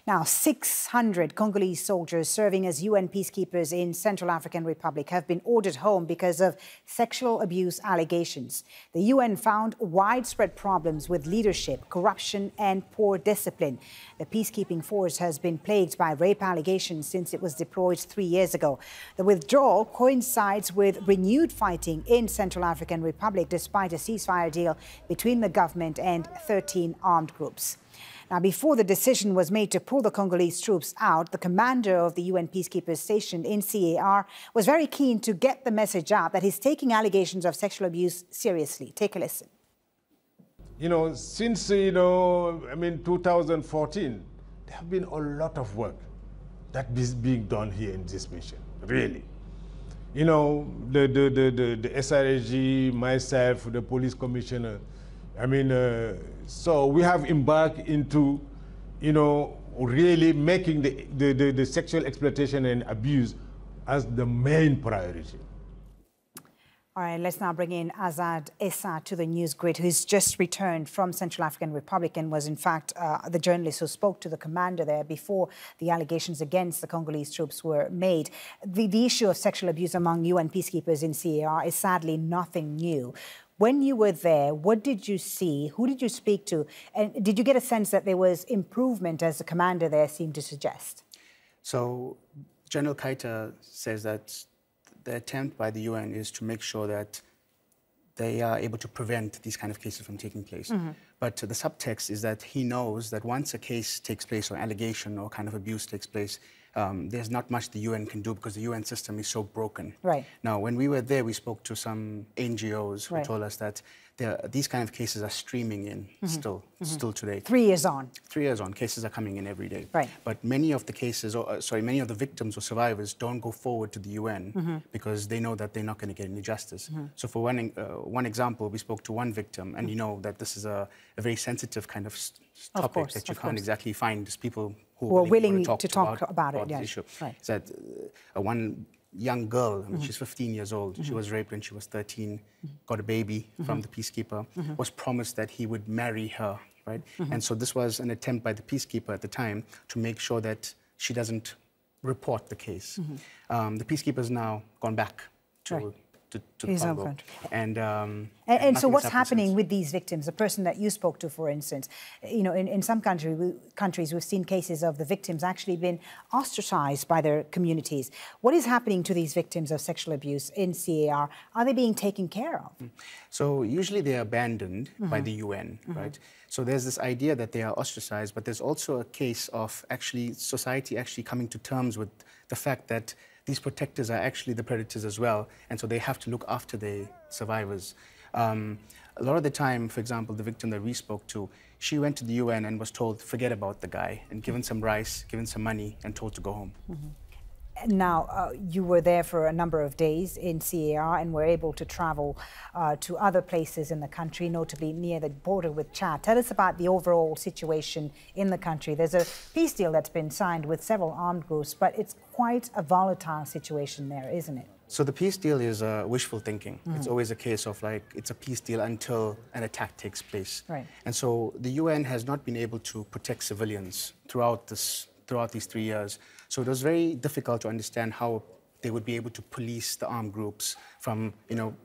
Now, 600 Congolese soldiers serving as UN peacekeepers in Central African Republic have been ordered home because of sexual abuse allegations. The UN found widespread problems with leadership, corruption and poor discipline. The peacekeeping force has been plagued by rape allegations since it was deployed 3 years ago. The withdrawal coincides with renewed fighting in Central African Republic despite a ceasefire deal between the government and 13 armed groups. Now, before the decision was made to pull the Congolese troops out, the commander of the UN peacekeepers stationed in CAR was very keen to get the message out that he's taking allegations of sexual abuse seriously. Take a listen. Since, 2014, there have been a lot of work that is being done here in this mission, really. The SRSG, myself, the police commissioner, so we have embarked into, really making the sexual exploitation and abuse as the main priority. All right, let's now bring in Azad Issa to the news grid, who's just returned from Central African Republic and was, in fact, the journalist who spoke to the commander there before the allegations against the Congolese troops were made. The issue of sexual abuse among UN peacekeepers in CAR is sadly nothing new. When you were there, what did you see? Who did you speak to? And did you get a sense that there was improvement, as the commander there seemed to suggest? So General Keita says that the attempt by the UN is to make sure that they are able to prevent these kind of cases from taking place. But the subtext is that he knows that once a case takes place or allegation or kind of abuse takes place, there's not much the UN can do because the UN system is so broken. Right. Now, when we were there, we spoke to some NGOs who told us that these kind of cases are streaming in still today. 3 years on. 3 years on, cases are coming in every day. Right. But many of the cases, many of the victims or survivors don't go forward to the UN because they know that they're not going to get any justice. So for one example, we spoke to one victim, and you know that this is a very sensitive kind of topic that you can't exactly find people who are willing to talk about it. This issue. Right. Is that one young girl, she's 15 years old, she was raped when she was 13, got a baby from the peacekeeper, was promised that he would marry her, right? And so this was an attempt by the peacekeeper at the time to make sure that she doesn't report the case. The peacekeeper's now gone back to Congo. And so what's happening with these victims? The person that you spoke to, for instance, in some countries, we've seen cases of the victims actually been ostracized by their communities. What is happening to these victims of sexual abuse in CAR? Are they being taken care of? So usually they're abandoned by the UN, right? So there's this idea that they are ostracized, but there's also a case of society actually coming to terms with the fact that these protectors are actually the predators as well, and so they have to look after the survivors. A lot of the time, for example, the victim that we spoke to, she went to the UN and was told, forget about the guy, and given some rice, given some money, and told to go home. Now, you were there for a number of days in CAR and were able to travel to other places in the country, notably near the border with Chad. Tell us about the overall situation in the country. There's a peace deal that's been signed with several armed groups, but it's quite a volatile situation there, isn't it? So the peace deal is wishful thinking. It's always a case of it's a peace deal until an attack takes place. Right. And so the UN has not been able to protect civilians throughout these 3 years. So it was very difficult to understand how they would be able to police the armed groups from,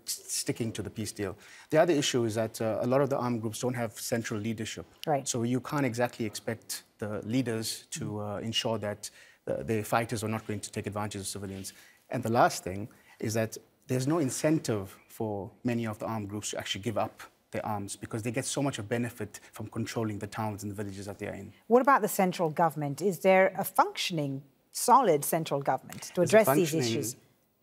sticking to the peace deal. The other issue is that a lot of the armed groups don't have central leadership. Right. So you can't exactly expect the leaders to ensure that the fighters are not going to take advantage of civilians. And the last thing is that there's no incentive for many of the armed groups to actually give up their arms because they get so much of benefit from controlling the towns and the villages that they're in. What about the central government? Is there a functioning, solid central government to address these issues?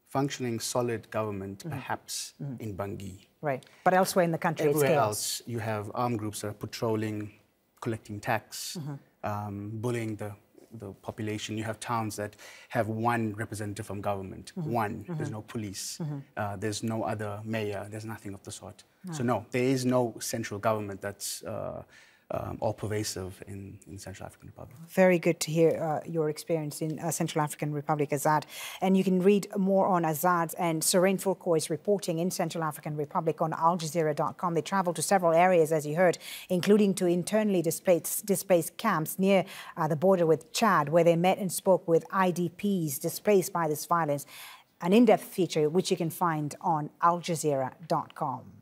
Functioning, solid government, perhaps in Bangui. Right, but elsewhere in the country it's chaos. Everywhere else, you have armed groups that are patrolling, collecting tax, bullying the population. You have towns that have one representative from government, one. There's no police. There's no other mayor. There's nothing of the sort. So no, there is no central government that's all-pervasive in Central African Republic. Very good to hear your experience in Central African Republic, Azad. And you can read more on Azad and Serain Fulkoy's reporting in Central African Republic on aljazeera.com. They traveled to several areas, as you heard, including to internally displaced camps near the border with Chad, where they met and spoke with IDPs displaced by this violence. An in-depth feature which you can find on aljazeera.com.